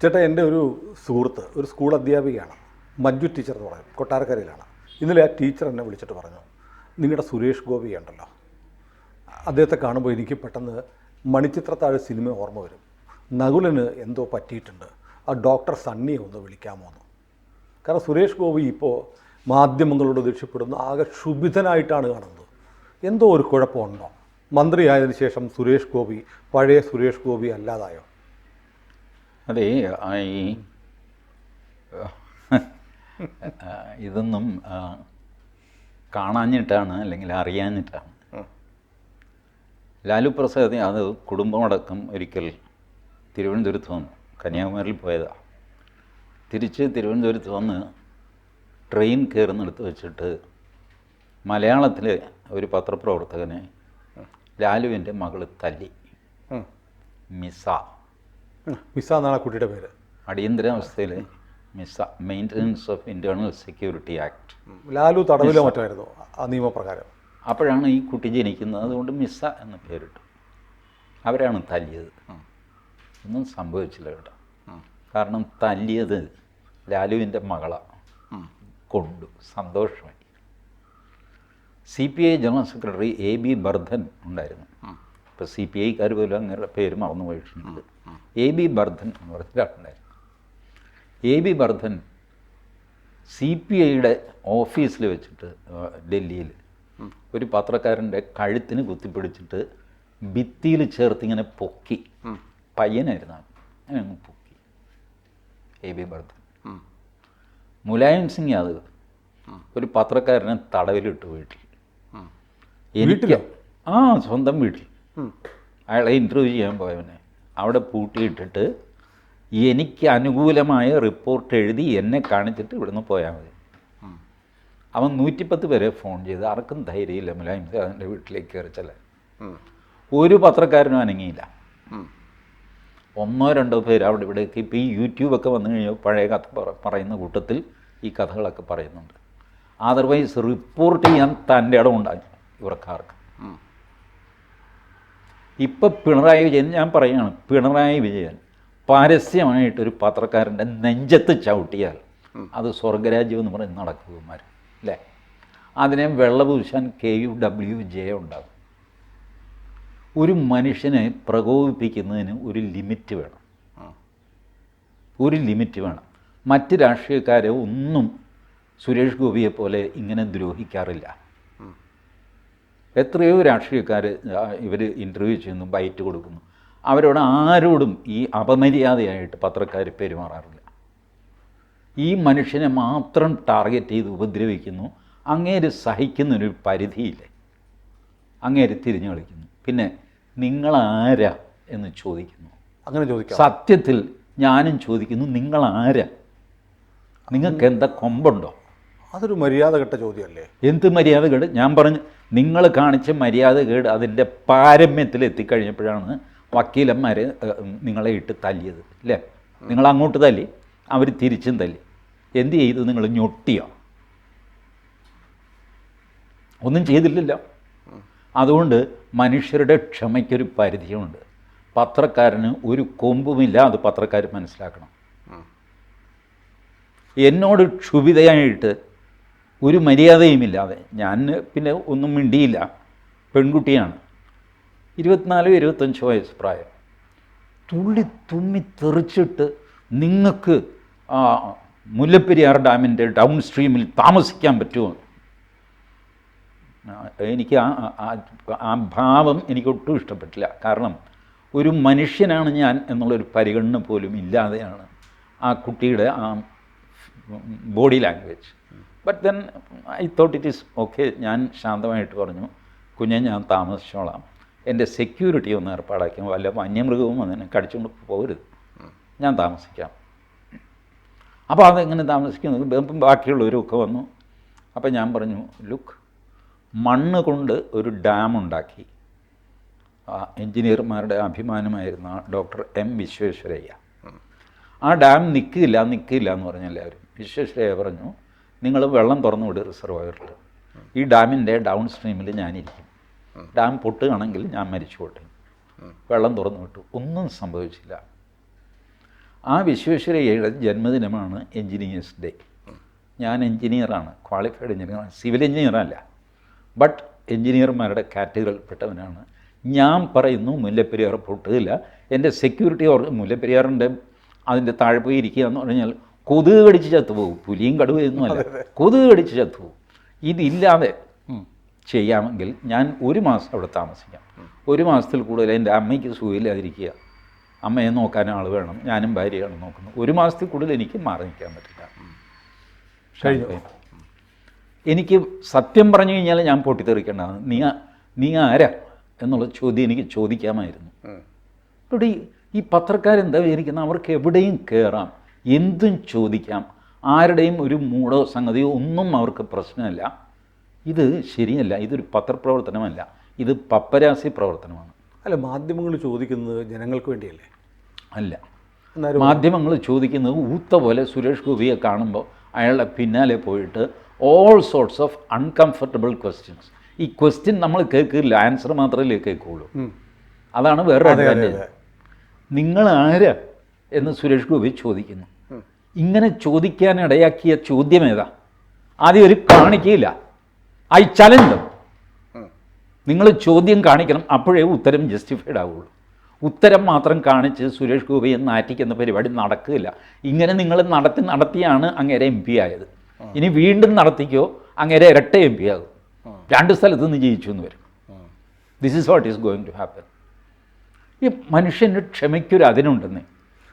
ചേട്ടാ, എൻ്റെ ഒരു സുഹൃത്ത് ഒരു സ്കൂൾ അധ്യാപികയാണ്, മഞ്ജു ടീച്ചർ എന്ന് പറയും, കൊട്ടാരക്കരയിലാണ്. ഇന്നലെ ആ ടീച്ചർ എന്നെ വിളിച്ചിട്ട് പറഞ്ഞു, നിങ്ങളുടെ സുരേഷ് ഗോപി ഉണ്ടല്ലോ, അദ്ദേഹത്തെ കാണുമ്പോൾ എനിക്ക് പെട്ടെന്ന് മണിച്ചിത്രത്താഴ് സിനിമ ഓർമ്മ വരും. നകുലന് എന്തോ പറ്റിയിട്ടുണ്ട്, ആ ഡോക്ടർ സണ്ണിയെ ഒന്ന് വിളിക്കാമോ എന്ന്. കാരണം സുരേഷ് ഗോപി ഇപ്പോൾ മാധ്യമങ്ങളോട് ദേഷ്യപ്പെടുന്നു, ആകെ ക്ഷുഭിതനായിട്ടാണ് കാണുന്നത്. എന്തോ ഒരു കുഴപ്പമുണ്ടോ? മന്ത്രിയായതിനു ശേഷം സുരേഷ് ഗോപി പഴയ സുരേഷ് ഗോപി അല്ലാതായോ? അതെ, ഈ ഇതൊന്നും കാണാഞ്ഞിട്ടാണ് അല്ലെങ്കിൽ അറിയാഞ്ഞിട്ടാണ്. ലാലു പ്രസാദ് അത് കുടുംബമടക്കം ഒരിക്കൽ തിരുവനന്തപുരത്ത് വന്നു, കന്യാകുമാരിയിൽ പോയതാണ്. തിരിച്ച് തിരുവനന്തപുരത്ത് വന്ന് ട്രെയിൻ കയറുന്നിടത്ത് വെച്ചിട്ട് മലയാളത്തിൽ ഒരു പത്രപ്രവർത്തകനെ ലാലുവിൻ്റെ മകൾ തല്ലി. മിസ എന്നാണ് കുട്ടിയുടെ പേര്. അടിയന്തരാവസ്ഥയിൽ MISA, maintenance of internal security act. Lalu തടവിലോ മറ്റായിരുന്നു ആ നിയമപ്രകാരം. അപ്പോഴാണ് ഈ കുട്ടി ജനിക്കുന്നത്, അതുകൊണ്ട് മിസ എന്ന് പേരിട്ടു. അവരാണ് തല്ലിയത്. ഒന്നും സംഭവിച്ചില്ല കേട്ടോ. കാരണം തല്ലിയത് ലാലുവിൻ്റെ മകളാണ്. കൊണ്ടു സന്തോഷമായി. CPI general secretary AB Bardhan ഉണ്ടായിരുന്നു. ഇപ്പോൾ CPIക്കാർ പോലും അങ്ങനെ പേര് മറന്നു പോയിട്ടുണ്ട്. AB ബർധൻ എന്ന് പറഞ്ഞ ഒരാളുണ്ടായിരുന്നു. AB ബർധൻ CPIയുടെ ഓഫീസിൽ വെച്ചിട്ട് ഡൽഹിയിൽ ഒരു പത്രക്കാരൻ്റെ കഴുത്തിന് കുത്തിപ്പിടിച്ചിട്ട് ഭിത്തിയിൽ ചേർത്തിങ്ങനെ പൊക്കി. പയ്യനായിരുന്നു, അങ്ങനെ അങ്ങ് പൊക്കി AB ബർധൻ. മുലായം സിംഗ് യാദവ് ഒരു പത്രക്കാരനെ തടവിലിട്ട് വീട്ടിൽ. എനിക്ക് സ്വന്തം വീട്ടിൽ അയാളെ ഇൻ്റർവ്യൂ ചെയ്യാൻ പോയവനെ അവിടെ പൂട്ടിയിട്ടിട്ട് എനിക്ക് അനുകൂലമായ റിപ്പോർട്ട് എഴുതി എന്നെ കാണിച്ചിട്ട് ഇവിടുന്ന് പോയാൽ മതി. അവൻ 110 പേരെ ഫോൺ ചെയ്ത്, ആർക്കും ധൈര്യമില്ല മുലായം സിംഗ് അതിൻ്റെ വീട്ടിലേക്ക് കയറി ചെല്ലാൻ. ഒരു പത്രക്കാരനും അനങ്ങിയില്ല. 1-2 പേര് അവിടെ ഇവിടേക്ക്. ഇപ്പോൾ ഈ യൂട്യൂബൊക്കെ വന്നു കഴിഞ്ഞാൽ പഴയ കഥ പറയുന്ന കൂട്ടത്തിൽ ഈ കഥകളൊക്കെ പറയുന്നുണ്ട്. അതർവൈസ് റിപ്പോർട്ട് ചെയ്യാൻ തൻ്റെ ഇടം ഉണ്ടാകും ഇവർക്കാർക്ക്. ഇപ്പം പിണറായി വിജയൻ, ഞാൻ പറയുകയാണ്, പിണറായി വിജയൻ പരസ്യമായിട്ടൊരു പത്രക്കാരൻ്റെ നെഞ്ചത്ത് ചവിട്ടിയാൽ അത് സ്വർഗരാജ്യം എന്ന് പറഞ്ഞ് നടക്കുമാർ അല്ലേ? അതിനെ വെള്ളപൂശാൻ KUWJ ഉണ്ടാകും. ഒരു മനുഷ്യനെ പ്രകോപിപ്പിക്കുന്നതിന് ഒരു ലിമിറ്റ് വേണം, ഒരു ലിമിറ്റ് വേണം. മറ്റ് രാഷ്ട്രീയക്കാരെ ഒന്നും സുരേഷ് ഗോപിയെ പോലെ ഇങ്ങനെ ദ്രോഹിക്കാറില്ല. എത്രയോ രാഷ്ട്രീയക്കാർ ഇവർ ഇൻ്റർവ്യൂ ചെയ്യുന്നു, ബൈറ്റ് കൊടുക്കുന്നു, അവരോട് ആരോടും ഈ അപമര്യാദയായിട്ട് പത്രക്കാർ പെരുമാറാറില്ല. ഈ മനുഷ്യനെ മാത്രം ടാർഗറ്റ് ചെയ്ത് ഉപദ്രവിക്കുന്നു. അങ്ങേര് സഹിക്കുന്നൊരു പരിധിയില്ലേ, അങ്ങേര് തിരിഞ്ഞു കളിക്കുന്നു. പിന്നെ നിങ്ങളാരാ എന്ന് ചോദിക്കുന്നു. അങ്ങനെ ചോദിക്കാം. സത്യത്തിൽ ഞാനും ചോദിക്കുന്നു, നിങ്ങളാരാ? നിങ്ങൾക്ക് എന്താ കൊമ്പുണ്ടോ? അതൊരു മര്യാദകെട്ട ചോദ്യമല്ലേ? എന്ത് മര്യാദകേട്? ഞാൻ പറഞ്ഞു, നിങ്ങൾ കാണിച്ച മര്യാദകേട് അതിൻ്റെ പാരമ്യത്തിൽ എത്തിക്കഴിഞ്ഞപ്പോഴാണ് വക്കീലന്മാർ നിങ്ങളെ ഇട്ട് തല്ലിയത് അല്ലേ? നിങ്ങൾ അങ്ങോട്ട് തല്ലി, അവർ തിരിച്ചും തല്ലി. എന്ത് ചെയ്തു? നിങ്ങൾ ഞൊട്ടിയോ? ഒന്നും ചെയ്തില്ലല്ലോ. അതുകൊണ്ട് മനുഷ്യരുടെ ക്ഷമയ്ക്കൊരു പരിധിയുണ്ട്. പത്രക്കാരന് ഒരു കൊമ്പുമില്ല, അത് പത്രക്കാർ മനസ്സിലാക്കണം. എന്നോട് ക്ഷുഭിതയായിട്ട് ഒരു മര്യാദയുമില്ലാതെ ഞാൻ പിന്നെ ഒന്നും മിണ്ടിയില്ല. പെൺകുട്ടിയാണ്, 24-25 വയസ്സ് പ്രായം. തുമ്മി തെറിച്ചിട്ട് നിങ്ങൾക്ക് മുല്ലപ്പെരിയാർ ഡാമിൻ്റെ ഡൗൺ സ്ട്രീമിൽ താമസിക്കാൻ പറ്റുമോ? എനിക്ക് ആ ഭാവം എനിക്കൊട്ടും ഇഷ്ടപ്പെട്ടില്ല. കാരണം ഒരു മനുഷ്യനാണ് ഞാൻ എന്നുള്ളൊരു പരിഗണന പോലും ഇല്ലാതെയാണ് ആ കുട്ടിയുടെ ആ body language. But then I thought it is okay. ഞാൻ ശാന്തമായിട്ട് പറഞ്ഞു, കുഞ്ഞെ ഞാൻ താമസിച്ചോളാം, എൻ്റെ സെക്യൂരിറ്റി ഒന്ന് ഏർപ്പാടാക്കിയാൽ വല്ല വന്യമൃഗവും അതിനെ കടിച്ചുകൊണ്ട് പോകരുത്, ഞാൻ താമസിക്കാം. അപ്പോൾ അതെങ്ങനെ താമസിക്കുന്നത്? ബാക്കിയുള്ളവരൊക്കെ വന്നു. അപ്പോൾ ഞാൻ പറഞ്ഞു, ലുക്ക്, മണ്ണ് കൊണ്ട് ഒരു ഡാം ഉണ്ടാക്കി എൻജിനീയർമാരുടെ അഭിമാനമായിരുന്ന ഡോക്ടർ M വിശ്വേശ്വരയ്യ. ആ ഡാം നിൽക്കില്ല എന്ന് പറഞ്ഞ എല്ലാവരും. വിശ്വേശ്വരയ്യ പറഞ്ഞു, നിങ്ങൾ വെള്ളം തുറന്നു വിട് റിസർവോയറിൽ, ഈ ഡാമിൻ്റെ ഡൗൺ സ്ട്രീമിൽ ഞാനിരിക്കും, ഡാം പൊട്ടുകയാണെങ്കിൽ ഞാൻ മരിച്ചു പോട്ടെ. വെള്ളം തുറന്നു വിട്ടു, ഒന്നും സംഭവിച്ചില്ല. ആ വിശ്വേശ്വരയ്യയുടെ ജന്മദിനമാണ് എൻജിനീയേഴ്സ് ഡേ. ഞാൻ എൻജിനീയറാണ്, ക്വാളിഫൈഡ് എൻജിനീയറാണ്, സിവിൽ എൻജിനീയറല്ല, ബട്ട് എൻജിനീയർമാരുടെ കാറ്റഗറിയിൽപ്പെട്ടവനാണ്. ഞാൻ പറയുന്നു മുല്ലപ്പെരിയാർ പൊട്ടുകയില്ല. എൻ്റെ സെക്യൂരിറ്റി മുല്ലപ്പെരിയാറിൻ്റെ അതിൻ്റെ താഴെ പോയി ഇരിക്കുക എന്ന് പറഞ്ഞാൽ കൊതുക് കടിച്ച് ചത്തുപോകും. പുലിയും കടുവയൊന്നുമല്ല, കൊതുക് കടിച്ച് ചത്തുപോകും. ഇതില്ലാതെ ചെയ്യാമെങ്കിൽ ഞാൻ 1 മാസം അവിടെ താമസിക്കാം. 1 മാസത്തിൽ കൂടുതൽ എൻ്റെ അമ്മയ്ക്ക് സുഖമില്ലാതിരിക്കുക, അമ്മയെ നോക്കാൻ ആൾ വേണം, ഞാനും ഭാര്യയാണ് നോക്കുന്നത്. 1 മാസത്തിൽ കൂടുതൽ എനിക്ക് മാറി നിൽക്കാൻ പറ്റില്ല. എനിക്ക് സത്യം പറഞ്ഞു കഴിഞ്ഞാൽ ഞാൻ പൊട്ടിത്തെറിക്കേണ്ടതാണ്. നീ ആരാ എന്നുള്ള ചോദ്യം എനിക്ക് ചോദിക്കാമായിരുന്നു. ഇവിടെ ഈ പത്രക്കാരെന്താ വിചാരിക്കുന്നത്? അവർക്ക് എവിടെയും കയറാം, എന്തും ചോദിക്കാം, ആരുടെയും ഒരു മൂടോ സംഗതിയോ ഒന്നും അവർക്ക് പ്രശ്നമല്ല. ഇത് ശരിയല്ല, ഇതൊരു പത്രപ്രവർത്തനമല്ല, ഇത് പപ്പരാസി പ്രവർത്തനമാണ്. അല്ല, മാധ്യമങ്ങൾ ചോദിക്കുന്നത് ജനങ്ങൾക്ക് വേണ്ടിയല്ലേ? അല്ല, മാധ്യമങ്ങൾ ചോദിക്കുന്നത് ഊത്ത പോലെ സുരേഷ് ഗോപിയെ കാണുമ്പോൾ അയാളുടെ പിന്നാലെ പോയിട്ട് all sorts of uncomfortable questions. ഈ ക്വസ്റ്റ്യൻ നമ്മൾ കേൾക്കില്ല, ആൻസർ മാത്രമല്ലേ കേൾക്കുള്ളൂ. അതാണ് വേറെ അഡ്വാൻറ്റേജ്. നിങ്ങൾ ആരാ എന്ന് സുരേഷ് ഗോപി ചോദിക്കുന്നു. ഇങ്ങനെ ചോദിക്കാൻ ഇടയാക്കിയ ചോദ്യം ഏതാ? ആദ്യം ഒരു കാണിക്കയില്ല, ഐ ചലഞ്ച്. നിങ്ങൾ ചോദ്യം കാണിക്കണം, അപ്പോഴേ ഉത്തരം ജസ്റ്റിഫൈഡ് ആവുള്ളൂ. ഉത്തരം മാത്രം കാണിച്ച് സുരേഷ് ഗോപിയെ നാറ്റിക്കുന്ന പരിപാടി നടക്കില്ല. ഇങ്ങനെ നിങ്ങൾ നടത്തിയാണ് അങ്ങേരെ MP ആയത്. ഇനി വീണ്ടും നടത്തിക്കോ, അങ്ങേരെ ഇരട്ട MP ആകും. 2 സ്ഥലത്ത് നിന്ന് ജയിച്ചു എന്ന് വരും. This is what is going to happen. ഈ മനുഷ്യൻ്റെ ക്ഷമയ്ക്കൊരു അതിനുണ്ടെന്ന്.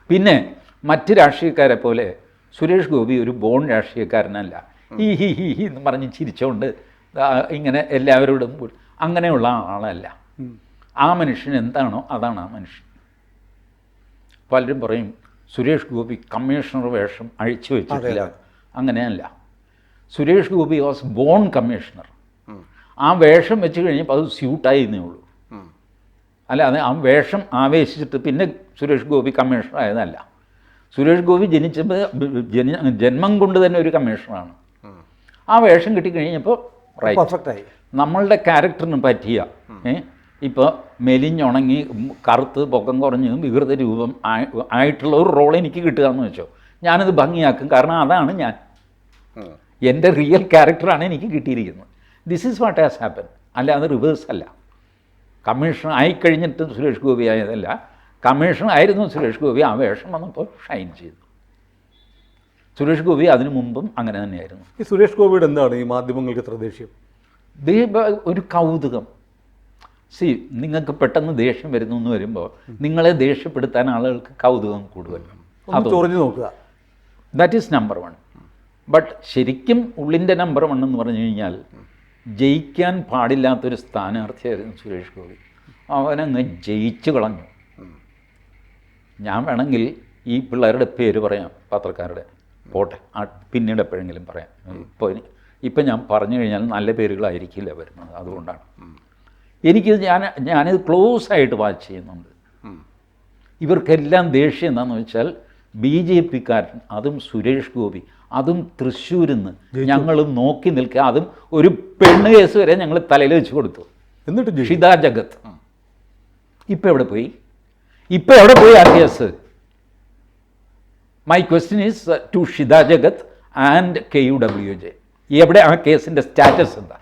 പിന്നെ മറ്റ് രാഷ്ട്രീയക്കാരെ പോലെ സുരേഷ് ഗോപി ഒരു ബോൺ രാഷ്ട്രീയക്കാരനല്ല. ഹി എന്ന് പറഞ്ഞ് ചിരിച്ചുകൊണ്ട് ഇങ്ങനെ എല്ലാവരോടും അങ്ങനെയുള്ള ആളല്ല. ആ മനുഷ്യൻ എന്താണോ അതാണ് ആ മനുഷ്യൻ. പലരും പറയും സുരേഷ് ഗോപി കമ്മീഷണർ വേഷം അഴിച്ചു വെച്ചിട്ടില്ല. അങ്ങനെയല്ല. Suresh Gopi was born commissioner. ആ വേഷം വെച്ച് കഴിഞ്ഞപ്പോൾ അത് സ്യൂട്ടായി എന്നേ ഉള്ളൂ. അല്ലാതെ ആ വേഷം ആവേശിച്ചിട്ട് പിന്നെ സുരേഷ് ഗോപി കമ്മീഷണർ ആയതല്ല. സുരേഷ് ഗോപി ജനിച്ചപ്പോൾ ജന്മം കൊണ്ട് തന്നെ ഒരു കമ്മീഷണറാണ്. ആ വേഷം കിട്ടിക്കഴിഞ്ഞപ്പോൾ പെർഫെക്റ്റായി. നമ്മളുടെ ക്യാരക്ടറിന് പറ്റിയ ഇപ്പോൾ മെലിഞ്ഞുണങ്ങി കറുത്ത് പൊക്കം കുറഞ്ഞ് വികൃത രൂപം ആയിട്ടുള്ള ഒരു റോൾ എനിക്ക് കിട്ടുക എന്ന് വെച്ചോ, ഞാനത് ഭംഗിയാക്കും. കാരണം അതാണ് ഞാൻ, എൻ്റെ റിയൽ ക്യാരക്ടറാണ് എനിക്ക് കിട്ടിയിരിക്കുന്നത്. This is what has happen. അല്ലാതെ റിവേഴ്സ് അല്ല. കമ്മീഷണർ ആയിക്കഴിഞ്ഞിട്ട് സുരേഷ് ഗോപി ആയതല്ല, കമ്മീഷണർ ആയിരുന്നു സുരേഷ് ഗോപി. ആ വേഷം വന്നപ്പോൾ ഷൈൻ ചെയ്തു. സുരേഷ് ഗോപി അതിനു മുമ്പും അങ്ങനെ തന്നെയായിരുന്നു. ഈ സുരേഷ് ഗോപിയുടെ എന്താണ് ഈ മാധ്യമങ്ങൾക്ക് ഇത്ര ദേഷ്യം? ഒരു കൗതുകം. നിങ്ങൾക്ക് പെട്ടെന്ന് ദേഷ്യം വരുന്നു എന്ന് വരുമ്പോൾ നിങ്ങളെ ദേഷ്യപ്പെടുത്താൻ ആളുകൾക്ക് കൗതുകം കൂടുതൽ. അത് തുറഞ്ഞു നോക്കുക. That is number 1. ബട്ട് ശരിക്കും ഉള്ളിൻ്റെ നമ്പർ 1 എന്ന് പറഞ്ഞു കഴിഞ്ഞാൽ ജയിക്കാൻ പാടില്ലാത്തൊരു സ്ഥാനാർത്ഥിയായിരുന്നു സുരേഷ് ഗോപി. അവനങ്ങ് ജയിച്ചു കളഞ്ഞു. ഞാൻ വേണമെങ്കിൽ ഈ പിള്ളേരുടെ പേര് പറയാം, പത്രക്കാരുടെ. പോട്ടെ, പിന്നീട് എപ്പോഴെങ്കിലും പറയാം. ഇപ്പം ഞാൻ പറഞ്ഞു കഴിഞ്ഞാൽ നല്ല പേരുകളായിരിക്കില്ല വരുന്നത്. അതുകൊണ്ടാണ് ഞാനിത് ക്ലോസ് ആയിട്ട് വാച്ച് ചെയ്യുന്നുണ്ട്. ഇവർക്കെല്ലാം ദേഷ്യം എന്താണെന്ന് വെച്ചാൽ BJP-കാരൻ, അതും സുരേഷ് ഗോപി, അതും തൃശ്ശൂരിൽ നിന്ന് ഞങ്ങൾ നോക്കി നിൽക്കുക. അതും ഒരു പെണ്ണ് കേസ് വരെ ഞങ്ങൾ തലയിൽ വെച്ച് കൊടുത്തു. എന്നിട്ട് ഷിത ജഗത് ഇപ്പം എവിടെ പോയി? ആ case? My question is to Shitha Jagath and KUWJ. എവിടെ ആ കേസിൻ്റെ സ്റ്റാറ്റസ് എന്താ?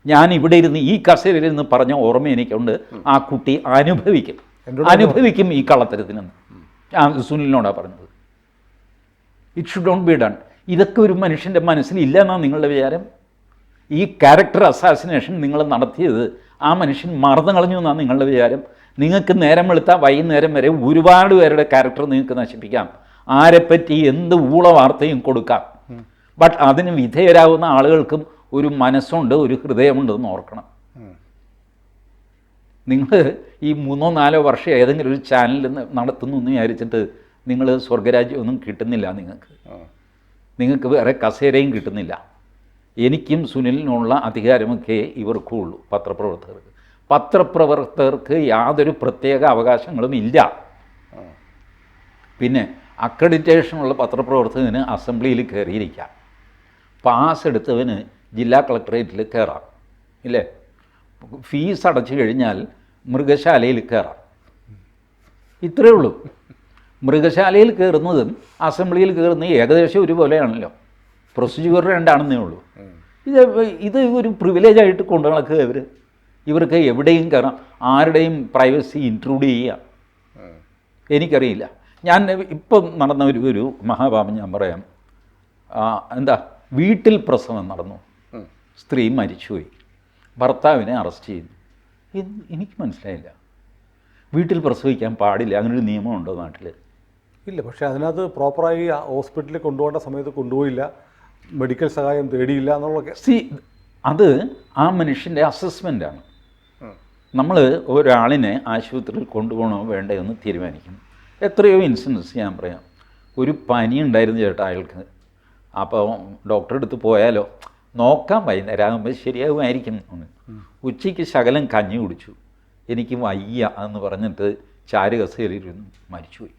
ഞാൻ ഇവിടെ ഇരുന്ന് ഈ കസേരയിൽ പറഞ്ഞ ഓർമ്മ എനിക്കുണ്ട്. ആ കുട്ടി അനുഭവിക്കും ഈ കള്ളത്തരത്തിനെന്ന് ഞാൻ സുനിലിനോടാണ് പറഞ്ഞത്. It should not be done. ഇതൊക്കെ ഒരു മനുഷ്യൻ്റെ മനസ്സിലില്ല എന്നാണ് നിങ്ങളുടെ വിചാരം? ഈ ക്യാരക്ടർ അസാസിനേഷൻ നിങ്ങൾ നടത്തിയത് ആ മനുഷ്യൻ മറന്നു കളഞ്ഞു എന്നാണ് നിങ്ങളുടെ വിചാരം? നിങ്ങൾക്ക് നേരം വെളുത്താൽ വൈകുന്നേരം വരെ ഒരുപാട് പേരുടെ ക്യാരക്ടർ നിങ്ങൾക്ക് നശിപ്പിക്കാം, ആരെപ്പറ്റി എന്ത് ഊള വാർത്തയും കൊടുക്കാം. ബട്ട് അതിന് വിധേയരാകുന്ന ആളുകൾക്കും ഒരു മനസ്സുണ്ട്, ഒരു ഹൃദയമുണ്ടെന്ന് ഓർക്കണം. നിങ്ങൾ ഈ 3-4 വർഷം ഏതെങ്കിലും ഒരു ചാനലിൽ നടത്തുന്നു എന്ന് വിചാരിച്ചിട്ട് നിങ്ങൾ സ്വർഗരാജ്യമൊന്നും കിട്ടുന്നില്ല. നിങ്ങൾക്ക് വേറെ കസേരയും കിട്ടുന്നില്ല. എനിക്കും സുനിലിനുള്ള അധികാരമൊക്കെ ഇവർക്കുള്ളൂ. പത്രപ്രവർത്തകർക്ക് യാതൊരു പ്രത്യേക അവകാശങ്ങളും ഇല്ല. പിന്നെ അക്രഡിറ്റേഷനുള്ള പത്രപ്രവർത്തകന് അസംബ്ലിയിൽ കയറിയിരിക്കാം, പാസ് എടുത്തവന് ജില്ലാ കളക്ടറേറ്റിൽ കയറാം, ഇല്ലേ? ഫീസ് അടച്ചു കഴിഞ്ഞാൽ മൃഗശാലയിൽ കയറാം. ഇത്രയേ ഉള്ളൂ. മൃഗശാലയിൽ കയറുന്നതും അസംബ്ലിയിൽ കയറുന്നതും ഏകദേശം ഒരുപോലെയാണല്ലോ, പ്രൊസീജിയർ രണ്ടാണെന്നേ ഉള്ളൂ. ഇത് ഒരു പ്രിവിലേജായിട്ട് കൊണ്ടു നടക്കുക ഇവർക്ക് എവിടെയും കയറാം, ആരുടെയും പ്രൈവസി ഇൻട്രൂഡ് ചെയ്യാം. എനിക്കറിയില്ല. ഞാൻ ഇപ്പം നടന്ന ഒരു മഹാപാപം ഞാൻ പറയാം. എന്താ, വീട്ടിൽ പ്രസവം നടന്നു, സ്ത്രീ മരിച്ചുപോയി, ഭർത്താവിനെ അറസ്റ്റ് ചെയ്തു. എനിക്ക് മനസ്സിലായില്ല, വീട്ടിൽ പ്രസവിക്കാൻ പാടില്ല, അങ്ങനൊരു നിയമമുണ്ടോ നാട്ടിൽ? ഇല്ല, പക്ഷേ അതിനകത്ത് പ്രോപ്പറായി ഹോസ്പിറ്റലിൽ കൊണ്ടുപോകേണ്ട സമയത്ത് കൊണ്ടുപോയില്ല, മെഡിക്കൽ സഹായം തേടിയില്ല എന്നുള്ളതൊക്കെ. അത് ആ മനുഷ്യൻ്റെ അസസ്മെൻ്റാണ്. നമ്മൾ ഒരാളിനെ ആശുപത്രിയിൽ കൊണ്ടുപോകണോ വേണ്ടയോ എന്ന് തീരുമാനിക്കുന്നു. എത്രയോ ഇൻസിഡൻസ് ഞാൻ പറയാം. ഒരു പനി ഉണ്ടായിരുന്നു ചേട്ടാ അയാൾക്ക്. അപ്പോൾ ഡോക്ടറെ അടുത്ത് പോയാലോ, നോക്കാം വൈകുന്നേരം ആകുമ്പോൾ ശരിയാകുമായിരിക്കും. ഉച്ചയ്ക്ക് ശകലം കഞ്ഞി കുടിച്ചു, എനിക്ക് വയ്യ എന്ന് പറഞ്ഞിട്ട് ചാരുകസേലിരുന്നു, മരിച്ചുപോയി.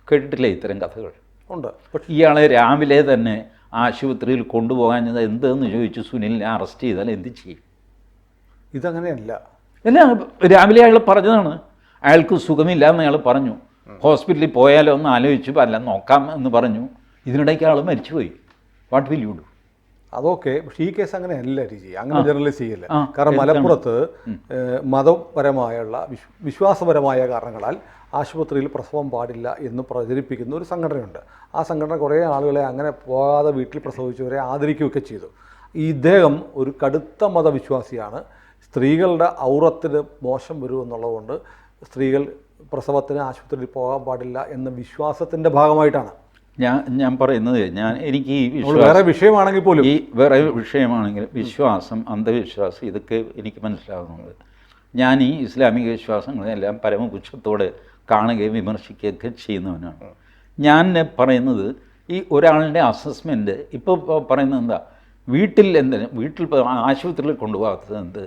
കേട്ടിട്ടില്ലേ ഇത്തരം കഥകൾ? ഉണ്ട്. ഇയാളെ രാവിലെ തന്നെ ആശുപത്രിയിൽ കൊണ്ടുപോകാഞ്ഞത് എന്തെന്ന് ചോദിച്ചു സുനിലിനെ അറസ്റ്റ് ചെയ്താൽ എന്ത് ചെയ്യും? ഇതങ്ങനെയല്ല. അല്ല, രാവിലെ അയാൾ പറഞ്ഞതാണ്, അയാൾക്ക് സുഖമില്ല എന്ന് അയാൾ പറഞ്ഞു. ഹോസ്പിറ്റലിൽ പോയാലോ എന്ന് ആലോചിച്ചു, അല്ല നോക്കാം എന്ന് പറഞ്ഞു. ഇതിനിടയ്ക്ക് ആൾ മരിച്ചുപോയി. What will you do? അതൊക്കെ, പക്ഷേ ഈ കേസ് അങ്ങനെ അല്ല രീതി, അങ്ങനെ ജനറലൈസ് ചെയ്യില്ല. കാരണം മലപ്പുറത്ത് മതപരമായുള്ള വിശ്വാസപരമായ കാരണങ്ങളാൽ ആശുപത്രിയിൽ പ്രസവം പാടില്ല എന്ന് പ്രചരിപ്പിക്കുന്ന ഒരു സംഘടനയുണ്ട്. ആ സംഘടന കുറേ ആളുകളെ അങ്ങനെ പോകാതെ വീട്ടിൽ പ്രസവിച്ചവരെ ആദരിക്കുകയൊക്കെ ചെയ്തു. ഇദ്ദേഹം ഒരു കടുത്ത മതവിശ്വാസിയാണ്. സ്ത്രീകളുടെ ഔറത്തിന് മോശം വരുമെന്നുള്ളതുകൊണ്ട് സ്ത്രീകൾ പ്രസവത്തിന് ആശുപത്രിയിൽ പോകാൻ പാടില്ല എന്ന വിശ്വാസത്തിൻ്റെ ഭാഗമായിട്ടാണ് ഞാൻ പറയുന്നത്. എനിക്ക് ഈ വേറെ വിഷയമാണെങ്കിൽ പോലും, ഈ വേറെ വിഷയമാണെങ്കിൽ വിശ്വാസം, അന്ധവിശ്വാസം, ഇതൊക്കെ എനിക്ക് മനസ്സിലാകുന്നുണ്ട്. ഞാൻ ഈ ഇസ്ലാമിക വിശ്വാസങ്ങളെല്ലാം പരമപുച്ഛത്തോടെ കാണുകയും വിമർശിക്കുകയൊക്കെ ചെയ്യുന്നവനാണ്. ഞാൻ പറയുന്നത് ഈ ഒരാളുടെ അസസ്മെൻറ്റ് ഇപ്പോൾ പറയുന്നത് എന്താ, വീട്ടിൽ ആശുപത്രിയിൽ കൊണ്ടുപോകാത്തത് എന്ത്?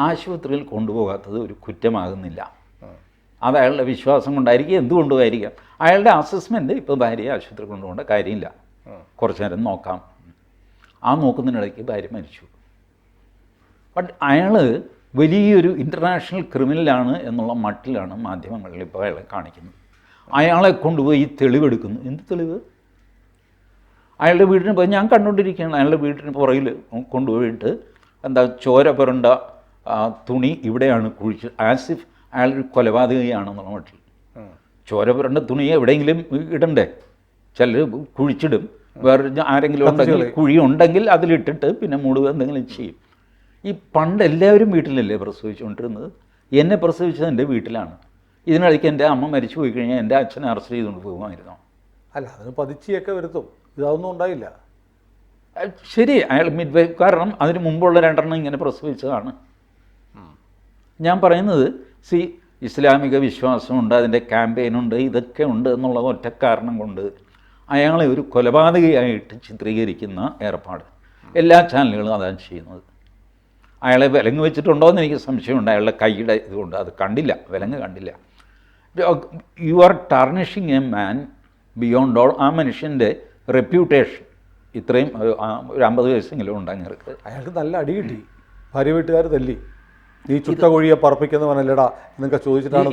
ആശുപത്രിയിൽ കൊണ്ടുപോകാത്തത് ഒരു കുറ്റമാകുന്നില്ല. അത് അയാളുടെ വിശ്വാസം കൊണ്ടായിരിക്കും, എന്തുകൊണ്ടുമായിരിക്കാം. അയാളുടെ അസസ്മെൻറ്റ് ഇപ്പോൾ ഭാര്യയെ ആശുപത്രി കൊണ്ടുപോകേണ്ട കാര്യമില്ല, കുറച്ച് നേരം നോക്കാം. ആ നോക്കുന്നതിനിടയ്ക്ക് ഭാര്യ മരിച്ചു. ബട്ട് അയാൾ വലിയൊരു ഇൻ്റർനാഷണൽ ക്രിമിനലാണ് എന്നുള്ള മട്ടിലാണ് മാധ്യമങ്ങളിൽ ഇപ്പോൾ അയാളെ കാണിക്കുന്നത്. അയാളെ കൊണ്ടുപോയി തെളിവെടുക്കുന്നു. എന്ത് തെളിവ്? അയാളുടെ വീടിന് പോയി ഞാൻ കണ്ടുകൊണ്ടിരിക്കുകയാണ്. അയാളുടെ വീടിന് പുറകിൽ കൊണ്ടുപോയിട്ട് എന്താ ചോര പുരണ്ട തുണി ഇവിടെയാണ് കുഴിച്ച്, ആസിഫ് അയാളൊരു കൊലപാതകയാണെന്നുള്ള മട്ടിൽ. ചോര പുരണ്ട തുണി എവിടെയെങ്കിലും ഇടണ്ടേ? ചിലർ കുഴിച്ചിടും, വേറെ ആരെങ്കിലും ഉണ്ടെങ്കിൽ കുഴി ഉണ്ടെങ്കിൽ അതിലിട്ടിട്ട് പിന്നെ മൂടുക എന്തെങ്കിലും ചെയ്യും. ഈ പണ്ട് എല്ലാവരും വീട്ടിലല്ലേ പ്രസവിച്ചുകൊണ്ടിരുന്നത്? എന്നെ പ്രസവിച്ചത് എൻ്റെ വീട്ടിലാണ്. ഇതിനിടയ്ക്ക് എൻ്റെ അമ്മ മരിച്ചു പോയി കഴിഞ്ഞാൽ എൻ്റെ അച്ഛനെ അറസ്റ്റ് ചെയ്തുകൊണ്ട് പോകുമായിരുന്നു. അല്ല, അതിന് പതിച്ചിയൊക്കെ വരുത്തും. ഇതൊന്നും ഉണ്ടായില്ല. ശരി, അയാൾ മിഡ് വൈഫ്, കാരണം അതിന് മുമ്പുള്ള 2 ഇങ്ങനെ പ്രസവിച്ചതാണ്. ഞാൻ പറയുന്നത് ഇസ്ലാമിക വിശ്വാസമുണ്ട്, അതിൻ്റെ ക്യാമ്പയിനുണ്ട്, ഇതൊക്കെ ഉണ്ട് എന്നുള്ള ഒറ്റ കാരണം കൊണ്ട് അയാളെ ഒരു കൊലപാതകയായിട്ട് ചിത്രീകരിക്കുന്ന ഏർപ്പാട് എല്ലാ ചാനലുകളും അതാണ് ചെയ്യുന്നത്. അയാളെ വിലങ്ങ് വെച്ചിട്ടുണ്ടോ എന്ന് എനിക്ക് സംശയമുണ്ട്. അയാളുടെ കൈയുടെ ഇതുകൊണ്ട് അത് കണ്ടില്ല, വിലങ്ങ് കണ്ടില്ല. You are tarnishing a man beyond all. ആ മനുഷ്യൻ്റെ റെപ്യൂട്ടേഷൻ ഇത്രയും ഒരു 50 വയസ്സെങ്കിലും ഉണ്ട് അങ്ങേർക്ക്. അയാൾക്ക് നല്ല അടി കിട്ടി, ഭാര്യ വീട്ടുകാർ തല്ലി. നീ ചുട്ട കോഴിയെ പറപ്പിക്കുന്നവനല്ലടാ എന്നൊക്കെ ചോദിച്ചിട്ടാണ്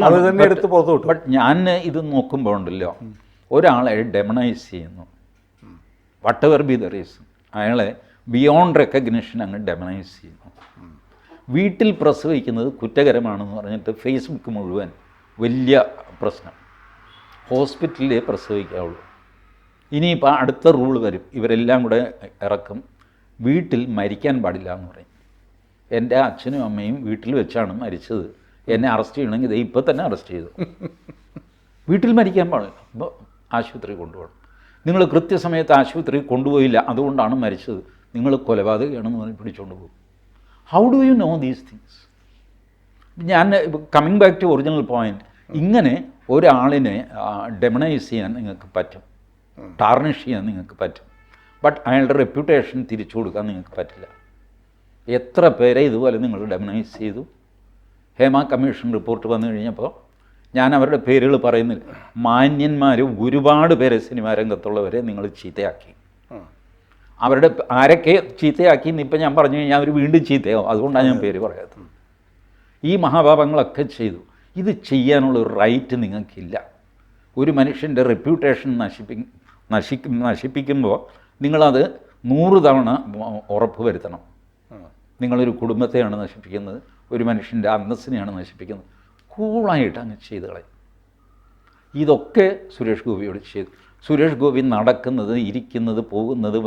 അത് തന്നെ എടുത്ത് പുറത്തു വിട്ടു. ബട്ട് ഞാൻ ഇത് നോക്കുമ്പോൾ ഉണ്ടല്ലോ, ഒരാളെ ഡെമണൈസ് ചെയ്യുന്നു, വട്ട് എവർ ബി ദ റീസൺ, അയാളെ ബിയോണ്ട് റെക്കഗ്നിഷൻ അങ്ങ് ഡെമണൈസ് ചെയ്യുന്നു. വീട്ടിൽ പ്രസവിക്കുന്നത് കുറ്റകരമാണെന്ന് പറഞ്ഞിട്ട് ഫേസ്ബുക്ക് മുഴുവൻ വലിയ പ്രശ്നം. ഹോസ്പിറ്റലിലേ പ്രസവിക്കാവുള്ളൂ. ഇനിയിപ്പോൾ അടുത്ത റൂൾ വരും, ഇവരെല്ലാം കൂടെ ഇറക്കും, വീട്ടിൽ മരിക്കാൻ പാടില്ല എന്ന് പറയും. എൻ്റെ അച്ഛനും അമ്മയും വീട്ടിൽ വെച്ചാണ് മരിച്ചത്, എന്നെ അറസ്റ്റ് ചെയ്യണമെങ്കിൽ ഇത് ഇപ്പോൾ തന്നെ അറസ്റ്റ് ചെയ്തു. വീട്ടിൽ മരിക്കാൻ പാടില്ല, അപ്പോൾ ആശുപത്രി കൊണ്ടുപോകണം. നിങ്ങൾ കൃത്യസമയത്ത് ആശുപത്രി കൊണ്ടുപോയില്ല, അതുകൊണ്ടാണ് മരിച്ചത്, നിങ്ങൾ കൊലപാതകയാണെന്ന് പറഞ്ഞ് പിടിച്ചുകൊണ്ട് പോകും. How do you know these things? ഞാൻ coming back to original point, ഇങ്ങനെ ഒരാളിനെ ഡെമണൈസ് ചെയ്യാൻ നിങ്ങൾക്ക് പറ്റും, ടാർണിഷ് ചെയ്യാൻ നിങ്ങൾക്ക് പറ്റും. ബട്ട് അയാളുടെ റെപ്യൂട്ടേഷൻ തിരിച്ചു കൊടുക്കാൻ നിങ്ങൾക്ക് പറ്റില്ല. എത്ര പേരെ ഇതുപോലെ നിങ്ങൾ ഡെമണൈസ് ചെയ്തു? ഹേമ കമ്മീഷൻ റിപ്പോർട്ട് വന്നു കഴിഞ്ഞപ്പോൾ ഞാൻ അവരുടെ പേരുകൾ പറയുന്നില്ല, മാന്യന്മാർ ഒരുപാട് പേരെ സിനിമാ രംഗത്തുള്ളവരെ നിങ്ങൾ ചീത്തയാക്കി. അവരുടെ ആരൊക്കെ ചീത്തയാക്കി എന്ന് ഇപ്പം ഞാൻ പറഞ്ഞു കഴിഞ്ഞാൽ അവർ വീണ്ടും ചീത്തയാവും. അതുകൊണ്ടാണ് ഞാൻ പേര് പറയാത്തത്. ഈ മഹാപാപങ്ങളൊക്കെ ചെയ്തു. ഇത് ചെയ്യാനുള്ള ഒരു റൈറ്റ് നിങ്ങൾക്കില്ല. ഒരു മനുഷ്യൻ്റെ റെപ്യൂട്ടേഷൻ നശിപ്പിക്കുമ്പോൾ നിങ്ങളത് 100 തവണ ഉറപ്പ് വരുത്തണം. നിങ്ങളൊരു കുടുംബത്തെയാണ് നശിപ്പിക്കുന്നത്, ഒരു മനുഷ്യൻ്റെ അന്തസ്സിനെയാണ് നശിപ്പിക്കുന്നത്. കൂളായിട്ട് അങ്ങ് ചെയ്ത് കളയും. ഇതൊക്കെ സുരേഷ് ഗോപിയോട് ചെയ്തു. സുരേഷ് ഗോപി നടക്കുന്നത്, ഇരിക്കുന്നത്, പോകുന്നത്,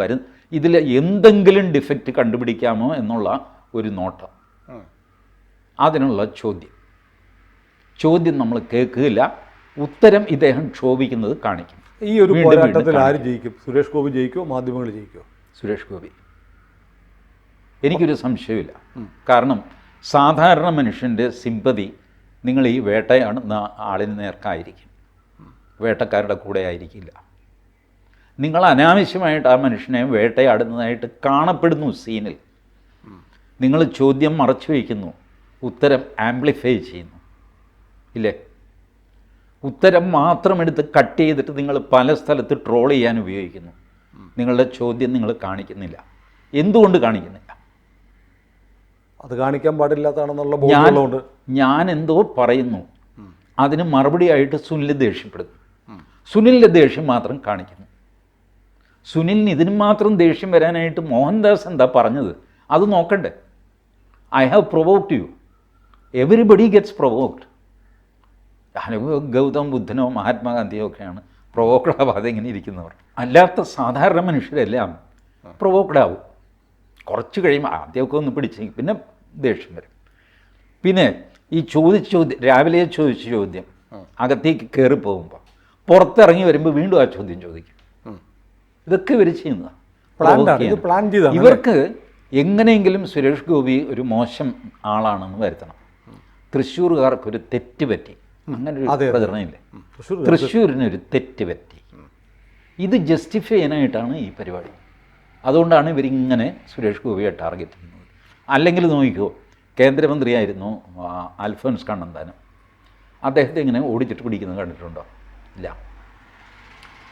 ഇതിൽ എന്തെങ്കിലും ഡിഫക്റ്റ് കണ്ടുപിടിക്കാമോ എന്നുള്ള ഒരു നോട്ടം, അതിനുള്ള ചോദ്യം നമ്മൾ കേൾക്കില്ല. ഉത്തരം ഇദ്ദേഹം ക്ഷോഭിക്കുന്നത് കാണിക്കും. ഈ ഒരു പോരാട്ടത്തിൽ ആര് ജയിക്കും? സുരേഷ് ഗോപി ജയിക്കുമോ, മാധ്യമങ്ങൾ ജയിക്കുമോ? സുരേഷ് ഗോപി. എനിക്കൊരു സംശയമില്ല. കാരണം സാധാരണ മനുഷ്യൻ്റെ സിമ്പതി നിങ്ങൾ ഈ വേട്ടയാടുന്ന ആളിന് നേർക്കായിരിക്കും, വേട്ടക്കാരുടെ കൂടെ ആയിരിക്കില്ല. നിങ്ങൾ അനാവശ്യമായിട്ട് ആ മനുഷ്യനെ വേട്ടയാടുന്നതായിട്ട് കാണപ്പെടുന്നു സീനിൽ. നിങ്ങൾ ചോദ്യം മറച്ചു വയ്ക്കുന്നു, ഉത്തരം ആംപ്ലിഫൈ ചെയ്യുന്നു, ഇല്ലേ? ഉത്തരം മാത്രം എടുത്ത് കട്ട് ചെയ്തിട്ട് നിങ്ങൾ പല സ്ഥലത്ത് ട്രോൾ ചെയ്യാൻ ഉപയോഗിക്കുന്നു. നിങ്ങളുടെ ചോദ്യം നിങ്ങൾ കാണിക്കുന്നില്ല. എന്തുകൊണ്ട് കാണിക്കുന്നില്ല? അത് കാണിക്കാൻ പാടില്ലാത്തതാണെന്നുള്ള ബോധമുള്ളതുകൊണ്ട്. ഞാൻ എന്തോ പറയുന്നു, അതിന് മറുപടിയായിട്ട് സുനിൽ ദേഷ്യപ്പെടുന്നു. സുനിലിൻ്റെ ദേഷ്യം മാത്രം കാണിക്കുന്നു. സുനിലിന് ഇതിന് മാത്രം ദേഷ്യം വരാനായിട്ട് മോഹൻദാസ് എന്താ പറഞ്ഞത് അത് നോക്കണ്ടേ? I have provoked you. Everybody gets provoked. Gautam ബുദ്ധനോ മഹാത്മാഗാന്ധിയോ ഒക്കെയാണ് പ്രൊവോക്ഡ് ആവാതെ ഇങ്ങനെ ഇരിക്കുന്നവർ. അല്ലാത്ത സാധാരണ മനുഷ്യരെല്ലാം പ്രൊവോക്ഡ് ആവും. കുറച്ച് കഴിയുമ്പോൾ ആദ്യമൊക്കെ ഒന്ന് പിടിച്ചെങ്കിൽ പിന്നെ ദേഷ്യം വരും. പിന്നെ ഈ ചോദ്യം രാവിലെ ചോദിച്ച ചോദ്യം അകത്തേക്ക് കയറി പോകുമ്പോൾ പുറത്തിറങ്ങി വരുമ്പോൾ വീണ്ടും ആ ചോദ്യം ചോദിക്കും. ഇതൊക്കെ ഇവർ ചെയ്യുന്നതാണ്. ഇവർക്ക് എങ്ങനെയെങ്കിലും സുരേഷ് ഗോപി ഒരു മോശം ആളാണെന്ന് വരുത്തണം. തൃശ്ശൂർകാർക്കൊരു തെറ്റ് പറ്റി, അങ്ങനെ ഒരു പ്രചരണമില്ലേ? തൃശ്ശൂരിനൊരു തെറ്റ് പറ്റി. ഇത് ജസ്റ്റിഫൈ ചെയ്യാനായിട്ടാണ് ഈ പരിപാടി. അതുകൊണ്ടാണ് ഇവരിങ്ങനെ സുരേഷ് ഗോപിയെ ടാർഗറ്റ് ചെയ്യുന്നത്. അല്ലെങ്കിൽ നോക്കിക്കോ, കേന്ദ്രമന്ത്രിയായിരുന്നു അൽഫോൻസ് കണ്ണന്താനം. അദ്ദേഹത്തെ ഇങ്ങനെ ഓടിച്ചിട്ട് പിടിക്കുന്നത് കണ്ടിട്ടുണ്ടോ? ഇല്ല.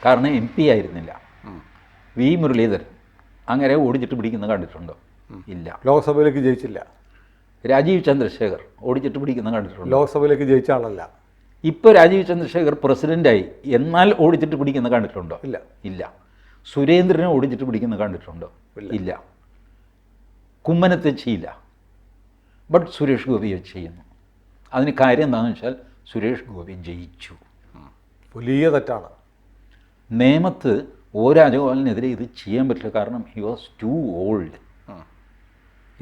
കാരണം MP ആയിരുന്നില്ല. വി മുരളീധരൻ അങ്ങനെ ഓടിച്ചിട്ട് പിടിക്കുന്നത് കണ്ടിട്ടുണ്ടോ? ഇല്ല. ലോക്സഭയിലേക്ക് ജയിച്ചില്ല. രാജീവ് ചന്ദ്രശേഖർ ഓടിച്ചിട്ട് പിടിക്കുന്നത് കണ്ടിട്ടുണ്ടോ? ലോക്സഭയിലേക്ക് ജയിച്ച ആളല്ല. ഇപ്പോൾ രാജീവ് ചന്ദ്രശേഖർ പ്രസിഡൻ്റായി, എന്നാൽ ഓടിച്ചിട്ട് പിടിക്കുന്നത് കണ്ടിട്ടുണ്ടോ? ഇല്ല. ഇല്ല. സുരേന്ദ്രനെ ഓടിച്ചിട്ട് പിടിക്കുന്നത് കണ്ടിട്ടുണ്ടോ? ഇല്ല. കുമ്മനത്തെ ചെയ്യില്ല. ബട്ട് സുരേഷ് ഗോപിയെ ചെയ്യുന്നു. അതിന് കാര്യം എന്താണെന്ന് വെച്ചാൽ സുരേഷ് ഗോപി ജയിച്ചു. വലിയ തെറ്റാണ്. നിയമത്ത് O രാജഗോപാലിനെതിരെ ഇത് ചെയ്യാൻ പറ്റില്ല. കാരണം ഹി വാസ് ടു ഓൾഡ്.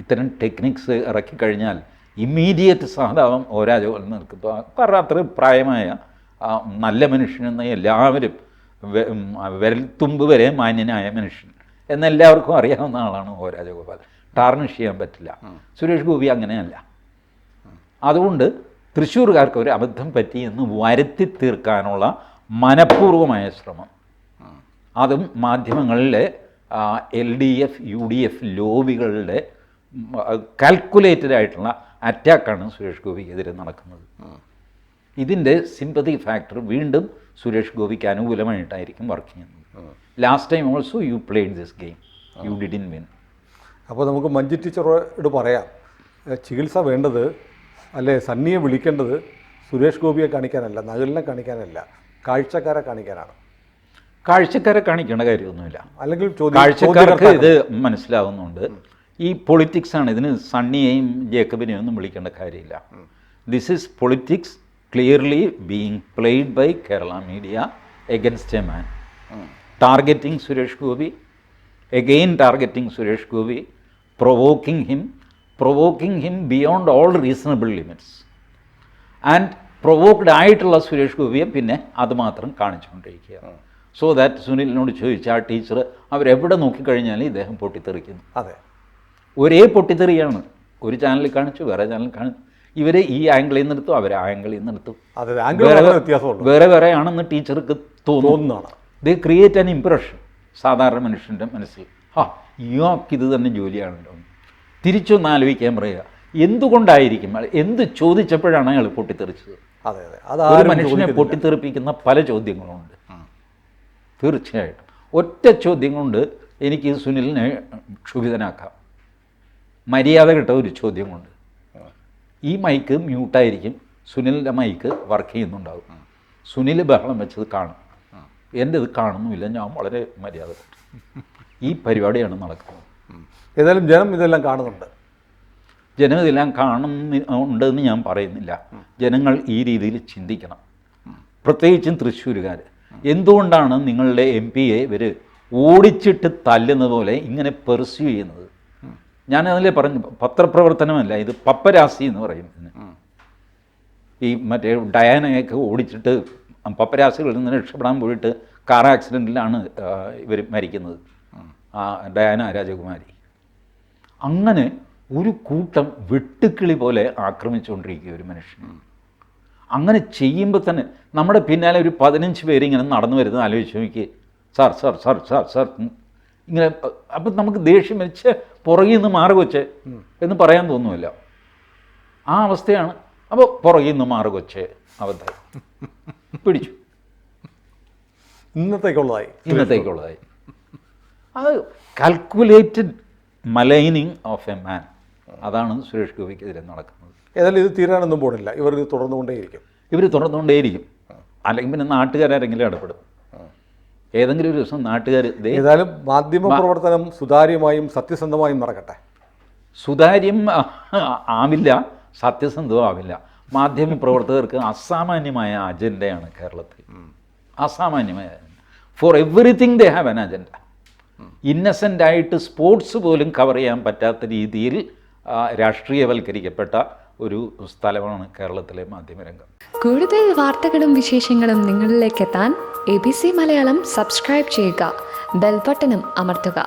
ഇത്തരം ടെക്നിക്സ് ഇറക്കിക്കഴിഞ്ഞാൽ ഇമ്മീഡിയറ്റ് സഹതാപം O രാജഗോപാലിന് നിൽക്കുമ്പോൾ, കാരണം അത്ര പ്രായമായ നല്ല മനുഷ്യനെന്ന് എല്ലാവരും വിരൽത്തുമ്പ് വരെ മാന്യനായ മനുഷ്യൻ എന്നെല്ലാവർക്കും അറിയാവുന്ന ആളാണ് O രാജഗോപാൽ. ടാർണിഷ് ചെയ്യാൻ പറ്റില്ല. സുരേഷ് ഗോപി അങ്ങനെയല്ല. അതുകൊണ്ട് തൃശ്ശൂർകാർക്ക് ഒരു അബദ്ധം പറ്റി എന്ന് വരുത്തി തീർക്കാനുള്ള മനഃപൂർവമായ ശ്രമം, അതും മാധ്യമങ്ങളിലെ LDF UDF ലോബികളുടെ കാൽക്കുലേറ്റഡ് ആയിട്ടുള്ള അറ്റാക്കാണ് സുരേഷ് ഗോപിക്കെതിരെ നടക്കുന്നത്. ഇതിൻ്റെ സിമ്പതി ഫാക്ടർ വീണ്ടും സുരേഷ് ഗോപിക്ക് അനുകൂലമായിട്ടായിരിക്കും വർക്ക് ചെയ്യുന്നത്. Last time also you played this game, you didn't win. അപ്പോൾ നമുക്ക് മഞ്ജു ടീച്ചറോട് പറയാം, ചികിത്സ വേണ്ടത് അല്ലേ, സണ്ണിയെ വിളിക്കേണ്ടത് സുരേഷ് ഗോപിയെ കാണിക്കാനല്ല, നഗലിനെ കാണിക്കാനല്ല, കാഴ്ചക്കാരെ കാണിക്കാനാണ്. കാഴ്ചക്കാരെ കാണിക്കേണ്ട കാര്യമൊന്നുമില്ല. അല്ലെങ്കിൽ കാഴ്ചക്കാർക്ക് ഇത് മനസ്സിലാവുന്നുണ്ട്. ഈ പൊളിറ്റിക്സാണ്. ഇതിന് സണ്ണിയെയും ജേക്കബിനെയും ഒന്നും വിളിക്കേണ്ട കാര്യമില്ല. This is politics clearly being played by Kerala media against a man. Targeting Suresh Gopi, again targeting Suresh Gopi, provoking him beyond all reasonable limits. And provoked ആയിട്ടുള്ള സുരേഷ് ഗോപിയെ പിന്നെ അതുമാത്രം കാണിച്ചുകൊണ്ടിരിക്കുക. സോ ദാറ്റ് സുനിലിനോട് ചോദിച്ച ആ ടീച്ചർ അവരെവിടെ നോക്കിക്കഴിഞ്ഞാൽ ഇദ്ദേഹം പൊട്ടിത്തെറിക്കുന്നു. അതെ, ഒരേ പൊട്ടിത്തെറിയാണ്. ഒരു ചാനലിൽ കാണിച്ചു, വേറെ ചാനലിൽ കാണിച്ചു. ഇവർ ഈ ആംഗിളിൽ നിന്നെടുത്തു, അവർ ആ ആംഗിളിൽ നിന്നെടുത്തു, വേറെ വേറെ ആണെന്ന് ടീച്ചർക്ക് തോന്നുന്നതാണ്. ദേ ക്രിയേറ്റ് ആൻ ഇംപ്രഷൻ സാധാരണ മനുഷ്യൻ്റെ മനസ്സിൽ. ഇയാൾക്കിത് തന്നെ ജോലിയാണല്ലോ. തിരിച്ചൊന്ന് ആലോചിക്കാൻ പറയുക, എന്തുകൊണ്ടായിരിക്കും, എന്ത് ചോദിച്ചപ്പോഴാണ് അയാൾ പൊട്ടിത്തെറിച്ചത്? ഒരു മനുഷ്യനെ പൊട്ടിത്തെറിപ്പിക്കുന്ന പല ചോദ്യങ്ങളുണ്ട്. തീർച്ചയായിട്ടും ഒറ്റ ചോദ്യം കൊണ്ട് എനിക്ക് സുനിലിനെ ക്ഷുഭിതനാക്കാം. മര്യാദ കിട്ട ഒരു ചോദ്യം കൊണ്ട്. ഈ മൈക്ക് മ്യൂട്ടായിരിക്കും, സുനിലിൻ്റെ മൈക്ക് വർക്ക് ചെയ്യുന്നുണ്ടാവും. സുനിൽ ബഹളം വെച്ചത് കാണും, എൻ്റെ ഇത് കാണുന്നുമില്ല, ഞാൻ വളരെ മര്യാദ. ഈ പരിപാടിയാണ് നടക്കുന്നത്. ഏതായാലും ജനം ഇതെല്ലാം കാണുന്നുണ്ട്. ജനം ഇതെല്ലാം കാണുന്നുണ്ടെന്ന് ഞാൻ പറയുന്നില്ല. ജനങ്ങൾ ഈ രീതിയിൽ ചിന്തിക്കണം. പ്രത്യേകിച്ചും തൃശ്ശൂരുകാർ. എന്തുകൊണ്ടാണ് നിങ്ങളുടെ MP-യെ ഇവർ ഓടിച്ചിട്ട് തല്ലുന്ന പോലെ ഇങ്ങനെ പെർസ്യൂ ചെയ്യുന്നത്? ഞാനതിലെ പറഞ്ഞു, പത്രപ്രവർത്തനമല്ല ഇത്, പപ്പരാസി എന്ന് പറയും. ഈ മറ്റേ ഡയാനയൊക്കെ ഓടിച്ചിട്ട് പപ്പരാസികളിൽ നിന്ന് രക്ഷപ്പെടാൻ പോയിട്ട് കാർ ആക്സിഡൻറ്റിലാണ് ഇവർ മരിക്കുന്നത്, ആ ഡയാന രാജകുമാരി. അങ്ങനെ ഒരു കൂട്ടം വെട്ടുക്കിളി പോലെ ആക്രമിച്ചുകൊണ്ടിരിക്കുക ഒരു മനുഷ്യൻ. അങ്ങനെ ചെയ്യുമ്പോൾ തന്നെ നമ്മുടെ പിന്നാലെ ഒരു 15 പേര് ഇങ്ങനെ നടന്നു വരുന്നത് ആലോചിച്ച് നോക്കി. Sir sir sir sir sir ഇങ്ങനെ. അപ്പം നമുക്ക് ദേഷ്യം വെച്ച് പുറകിൽ നിന്ന് മാറുകൊച്ചേ എന്ന് പറയാൻ തോന്നുമല്ലോ. ആ അവസ്ഥയാണ്. അപ്പോൾ പുറകിൽ നിന്ന് മാറുകൊച്ചേ അബദ്ധം പിടിച്ചു. ഇന്നത്തേക്കുള്ളതായി. അത് കാൽക്കുലേറ്റഡ് മലൈനിങ് ഓഫ് എ മാൻ. അതാണ് സുരേഷ് ഗോപിക്കെതിരെ നടക്കുന്നത്. ഏതായാലും ഇത് തീരാനൊന്നും പോണില്ല. ഇവർ ഇത് തുടർന്നുകൊണ്ടേയിരിക്കും. അല്ലെങ്കിൽ പിന്നെ നാട്ടുകാരെങ്കിലും ഇടപെടും. ഏതെങ്കിലും ഒരു ദിവസം നാട്ടുകാർ. ഏതായാലും മാധ്യമ പ്രവർത്തനം സുതാര്യമായും സത്യസന്ധമായും നടക്കട്ടെ. സുതാര്യം ആവില്ല, സത്യസന്ധവും ആവില്ല. മാധ്യമ പ്രവർത്തകർക്ക് അസാമാന്യമായ അജണ്ടയാണ് കേരളത്തിൽ. അസാമാന്യമായ for everything they have an agenda. ഇന്നസെൻ്റായിട്ട് സ്പോർട്സ് പോലും കവർ ചെയ്യാൻ പറ്റാത്ത രീതിയിൽ രാഷ്ട്രീയവൽക്കരിക്കപ്പെട്ട ഒരു സ്ഥലമാണ് കേരളത്തിലെ മാധ്യമരംഗം. കൂടുതൽ വാർത്തകളും വിശേഷങ്ങളും നിങ്ങളിലേക്ക് എത്താൻ ABC മലയാളം സബ്സ്ക്രൈബ് ചെയ്യുക, ബെൽ ബട്ടണും അമർത്തുക.